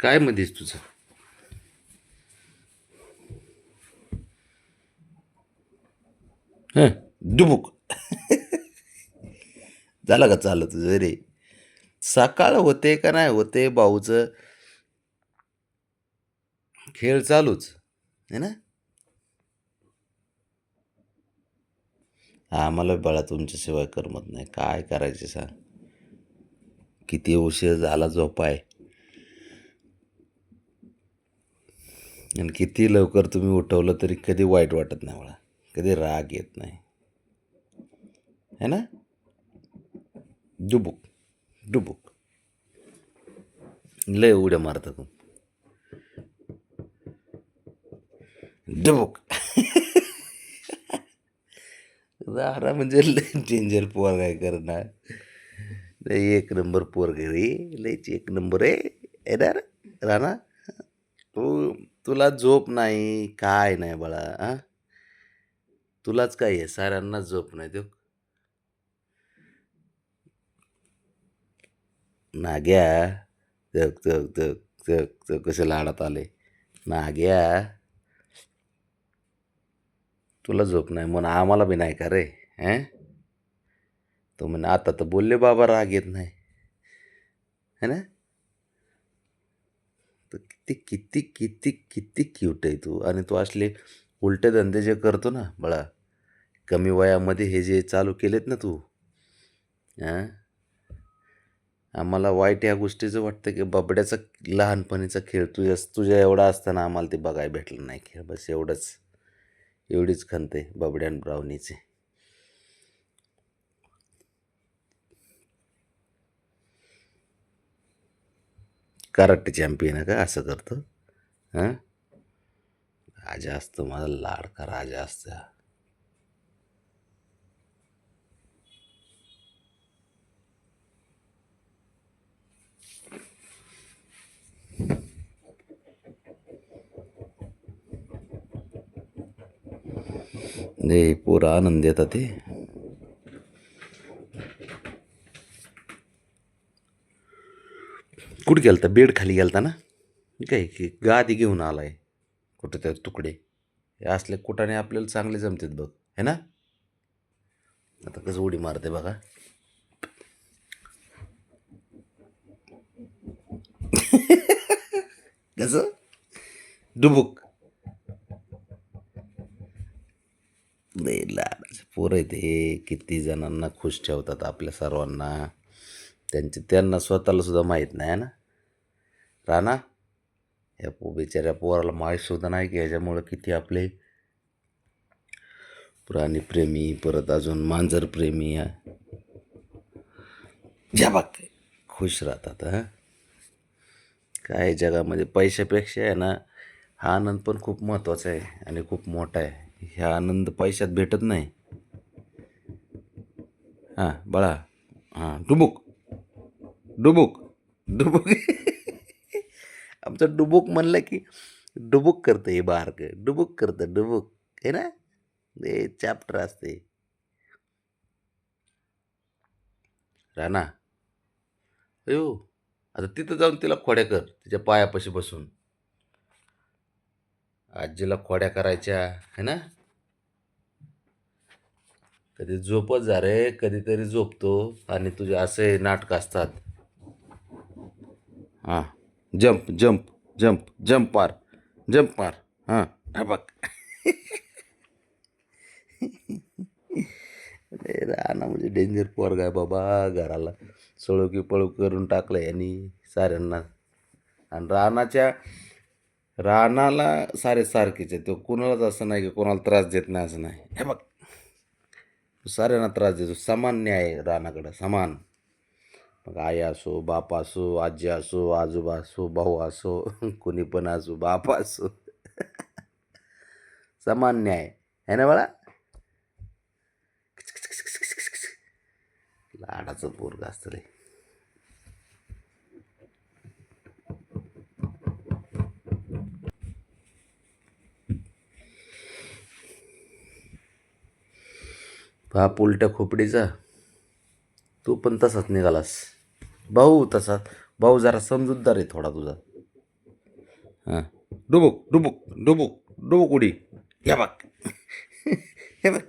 काय मध्येच तुझं? हं, डुबुक. झालं का चाललं तुझं रे? सकाळ होते का नाही होते भाऊचं खेळ चालूच है ना. आम्हाला बाळा तुमच्याशिवाय करमत नाही. काय करायचे सांग. किती उशीर झाला झोपाय आणि किती लवकर तुम्ही उठवलं तरी कधी वाईट वाटत नाही मला. कधी राग येत नाही है ना. डुबुक डुबुक लय उड्या मारता तू. डुबुक राहणार म्हणजे लय डेंजर पोर काय करणार. लय एक नंबर पोर रे. लयच एक नंबर आहे येणार राणा. तू तुला झोप नाही काय नाही बाळा आ. तुलाच काय आहे साऱ्यांनाच झोप नाही देऊ. नाग्या जग जग जग जग जग कसे लाडात आले. नाग्या तुला झोप नाही म्हणून आम्हाला बी नाही का रे. अं तो म्हणे आता तर बोलले बाबा राग येत नाही है ना. तर किती किती किती किती क्यूट आहे तू. आणि तू असले उलटे धंदे जे करतो ना बाळा कमी वयामध्ये हे जे चालू केलेत ना तू हां आम्हाला वाईट या गोष्टीचं वाटतं की बबड्याचा लहानपणीचा खेळ तुझ्या तुझ्या एवढा असताना आम्हाला ते बघायला भेटलं नाही खेळ. बस एवढंच. एवढीच खंत आहे बबड्या आणि ब्राउनीचे. कराटे चॅम्पियन आहे का असं करतो. हां राजा असतो माझा लाडका राजा असतो. नाही पुरा आनंद येतात ते. कुठे गेलता बेड खाली गेलता ना. काय की गादी घेऊन आलाय कुठं त्या तुकडे. हे असले कुठाने आपल्याला चांगले जमतात बघ है ना. आता कसं उडी मारते बघा. कसं डुबुक. नाही लहानाचे पोरं आहे ते किती जणांना खुश ठेवतात आपल्या सर्वांना. त्यांना स्वतःला सुद्धा माहीत नाही ना. राणा या बिचाऱ्या पोराला माहीत सुद्धा नाही की ह्याच्यामुळं किती आपले प्राणीप्रेमी परत अजून मांजरप्रेमी ज्या बघ खुश राहतात हां. काय जगामध्ये पैशापेक्षा आहे ना हा आनंद पण खूप महत्त्वाचा आहे आणि खूप मोठा आहे. ह्या आनंद पैशात भेटत नाही. हां बाळा हां डुबुक डुबुक डुबुक आमचं डुबुक म्हणलं की डुबुक करतं हे बारकं डुबुक करतं डुबुक आहे ना. ते चॅप्टर असते. राणा अयो आता तिथं जाऊन तिला खोड्या कर तिच्या पायापाशी बसून. आजीला खोड्या करायच्या है ना. कधी झोपच जा रे कधीतरी झोपतो आणि तुझे असे नाटक असतात. हां जंप जंप जंप जंप मार जंप मार हां हा बघ. अरे राणा म्हणजे डेंजर पोरगा आहे बाबा. घराला सळो की पळो करून टाकलं यांनी साऱ्यांना. आणि रानाला सारे सारखेच आहे. तो कुणालाच असं नाही की कोणाला त्रास देत नाही असं नाही. हे बघ तो साऱ्यांना त्रास देतो. समान न्याय आहे रानाकडं समान. मग आई असो बाप असो आजी असो आजोबा असो भाऊ असो कोणी पण असो बाप असो समान न्याय है ना बाळा. लाडाचं पोरग असतं रे. बाप उलट्या खोपडीचा. तू पण तसाच निघालास. भाऊ तसाच. भाऊ जरा समजूतदार आहे थोडा तुझा. हां. डुबुक, डुबुक, डुबुक, डुबुक उडी. हे बघ. हे बघ.